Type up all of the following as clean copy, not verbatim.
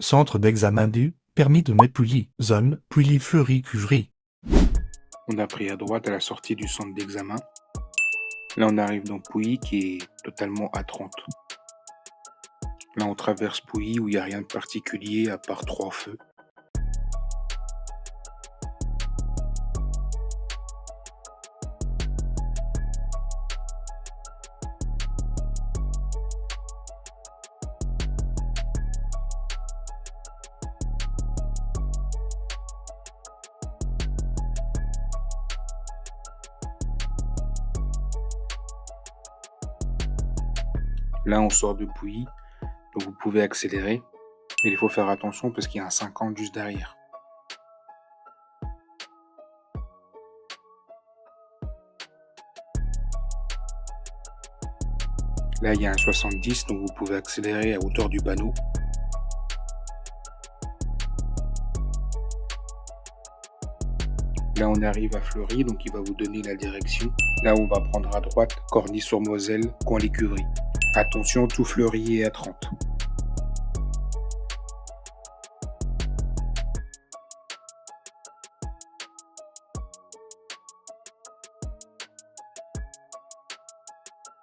Centre d'examen du permis de mettre Pouilly, zone Pouilly-Fleury-Cuvry. On a pris à droite à la sortie du centre d'examen. Là, on arrive dans Pouilly qui est totalement à 30. Là, on traverse Pouilly où il n'y a rien de particulier à part 3 feux. Là, on sort de Pouilly, donc vous pouvez accélérer. Mais il faut faire attention parce qu'il y a un 50 juste derrière. Là, il y a un 70, donc vous pouvez accélérer à hauteur du panneau. Là, on arrive à Fleury, donc il va vous donner la direction. Là, on va prendre à droite, Corny-sur-Moselle, coin les Cuvry. Attention, tout Fleury est à 30.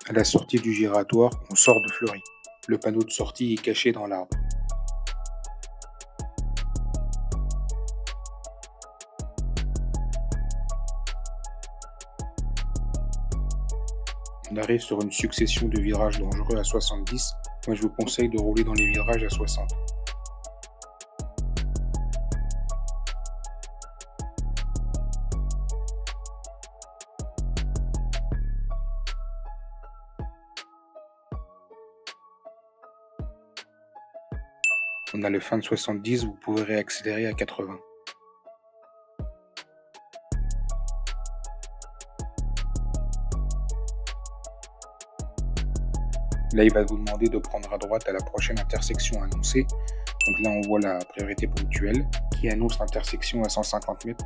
À la sortie du giratoire, on sort de Fleury. Le panneau de sortie est caché dans l'arbre. On arrive sur une succession de virages dangereux à 70. Moi, je vous conseille de rouler dans les virages à 60. On a le fin de 70, vous pouvez réaccélérer à 80. Là, il va vous demander de prendre à droite à la prochaine intersection annoncée. Donc là, on voit la priorité ponctuelle qui annonce l'intersection à 150 mètres.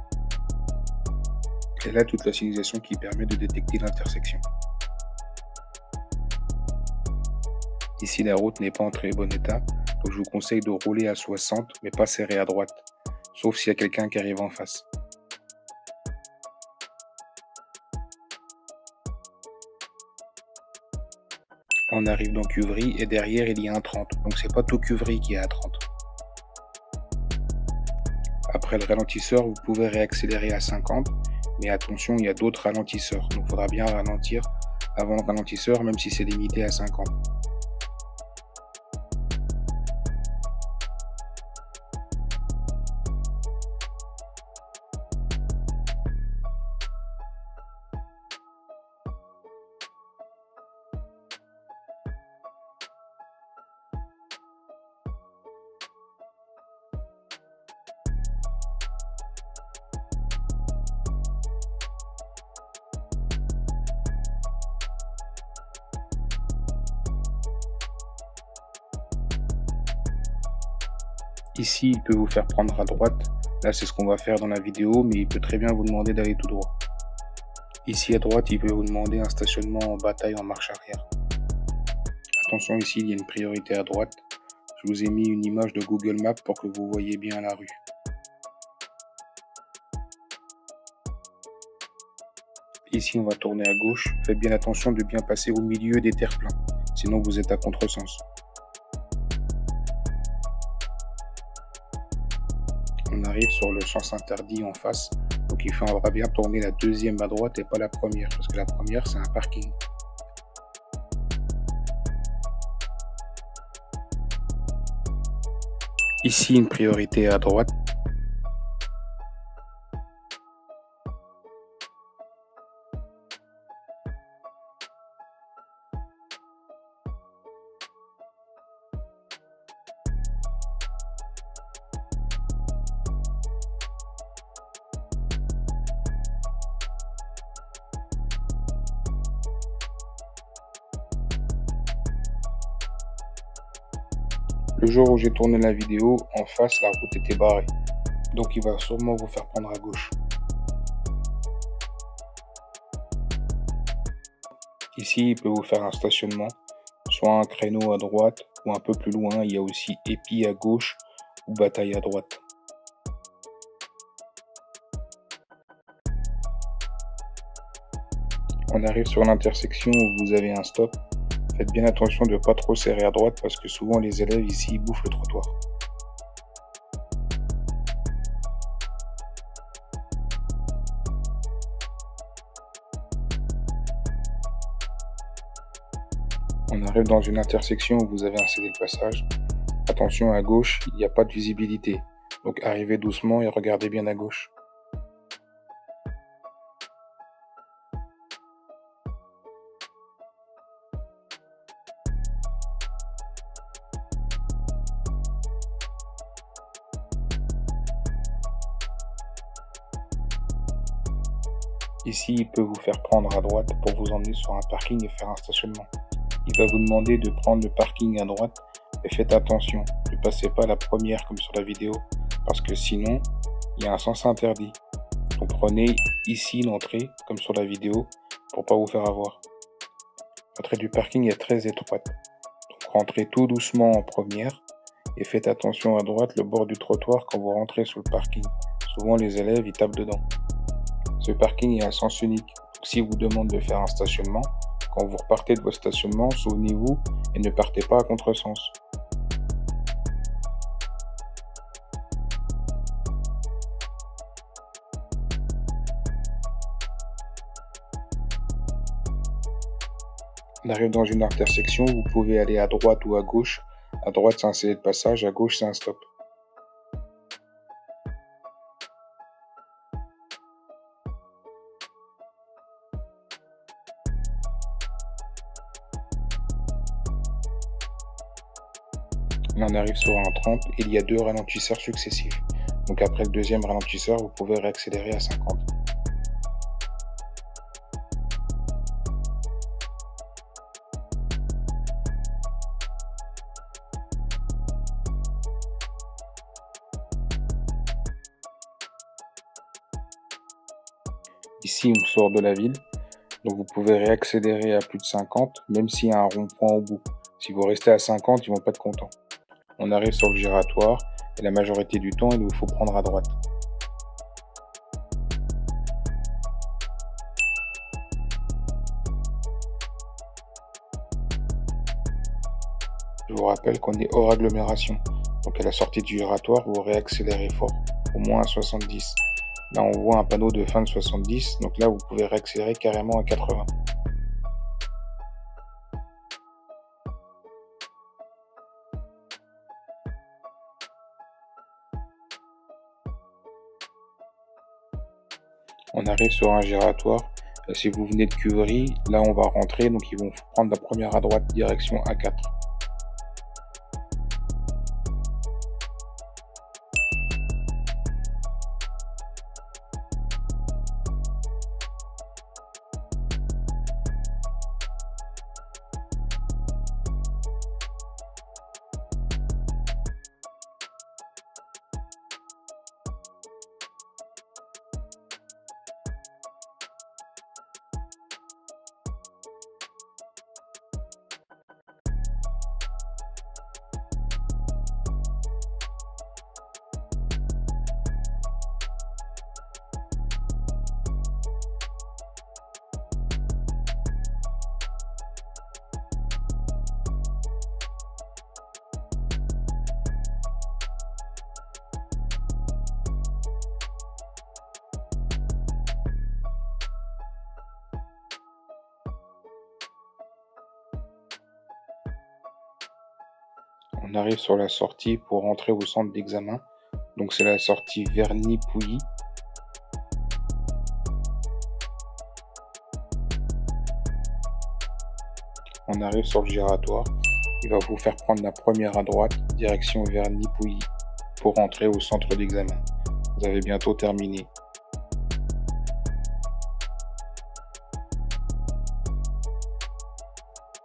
Et là, toute la signalisation qui permet de détecter l'intersection. Ici, la route n'est pas en très bon état, donc je vous conseille de rouler à 60, mais pas serré à droite, sauf s'il y a quelqu'un qui arrive en face. Là, on arrive dans Cuvry et derrière, il y a un 30, donc c'est pas tout Cuvry qui est à 30. Après le ralentisseur, vous pouvez réaccélérer à 50, mais attention, il y a d'autres ralentisseurs, donc il faudra bien ralentir avant le ralentisseur, même si c'est limité à 50. Ici, il peut vous faire prendre à droite. Là, c'est ce qu'on va faire dans la vidéo, mais il peut très bien vous demander d'aller tout droit. Ici, à droite, il peut vous demander un stationnement en bataille en marche arrière. Attention, ici, il y a une priorité à droite. Je vous ai mis une image de Google Maps pour que vous voyez bien la rue. Ici, on va tourner à gauche. Faites bien attention de bien passer au milieu des terre-pleins, sinon vous êtes à contresens. On arrive sur le sens interdit en face, donc il faudra bien tourner la deuxième à droite et pas la première, parce que la première c'est un parking. Ici une priorité à droite. Le jour où j'ai tourné la vidéo, en face la route était barrée, donc il va sûrement vous faire prendre à gauche. Ici il peut vous faire un stationnement, soit un créneau à droite ou un peu plus loin, il y a aussi Épi à gauche ou Bataille à droite. On arrive sur l'intersection où vous avez un stop. Faites bien attention de ne pas trop serrer à droite parce que souvent les élèves ici bouffent le trottoir. On arrive dans une intersection où vous avez un cédé de passage. Attention, à gauche, il n'y a pas de visibilité. Donc arrivez doucement et regardez bien à gauche. Ici, il peut vous faire prendre à droite pour vous emmener sur un parking et faire un stationnement. Il va vous demander de prendre le parking à droite, mais faites attention, ne passez pas la première comme sur la vidéo, parce que sinon, il y a un sens interdit. Donc prenez ici l'entrée, comme sur la vidéo, pour pas vous faire avoir. L'entrée du parking est très étroite, donc rentrez tout doucement en première, et faites attention à droite le bord du trottoir quand vous rentrez sur le parking. Souvent les élèves y tapent dedans. Ce parking est à sens unique, donc si vous demande de faire un stationnement, quand vous repartez de votre stationnement, souvenez-vous et ne partez pas à contresens. On arrive dans une intersection, vous pouvez aller à droite ou à gauche. À droite c'est un cédé de passage, à gauche c'est un stop. Là on arrive sur un 30 et il y a 2 ralentisseurs successifs. Donc après le deuxième ralentisseur, vous pouvez réaccélérer à 50. Ici on sort de la ville, donc vous pouvez réaccélérer à plus de 50, même s'il y a un rond-point au bout. Si vous restez à 50, ils vont pas être contents. On arrive sur le giratoire, et la majorité du temps, il vous faut prendre à droite. Je vous rappelle qu'on est hors agglomération, donc à la sortie du giratoire, vous réaccélérez fort, au moins à 70. Là, on voit un panneau de fin de 70, donc là, vous pouvez réaccélérer carrément à 80. On arrive sur un giratoire. Si vous venez de Cuvery, là, on va rentrer, donc ils vont prendre la première à droite, direction A4. On arrive sur la sortie pour rentrer au centre d'examen. Donc c'est la sortie Verny-Pouilly. On arrive sur le giratoire. Il va vous faire prendre la première à droite, direction Verny-Pouilly, pour rentrer au centre d'examen. Vous avez bientôt terminé.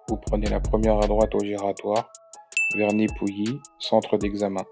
Vous prenez la première à droite au giratoire, Verny-Pouilly, centre d'examen.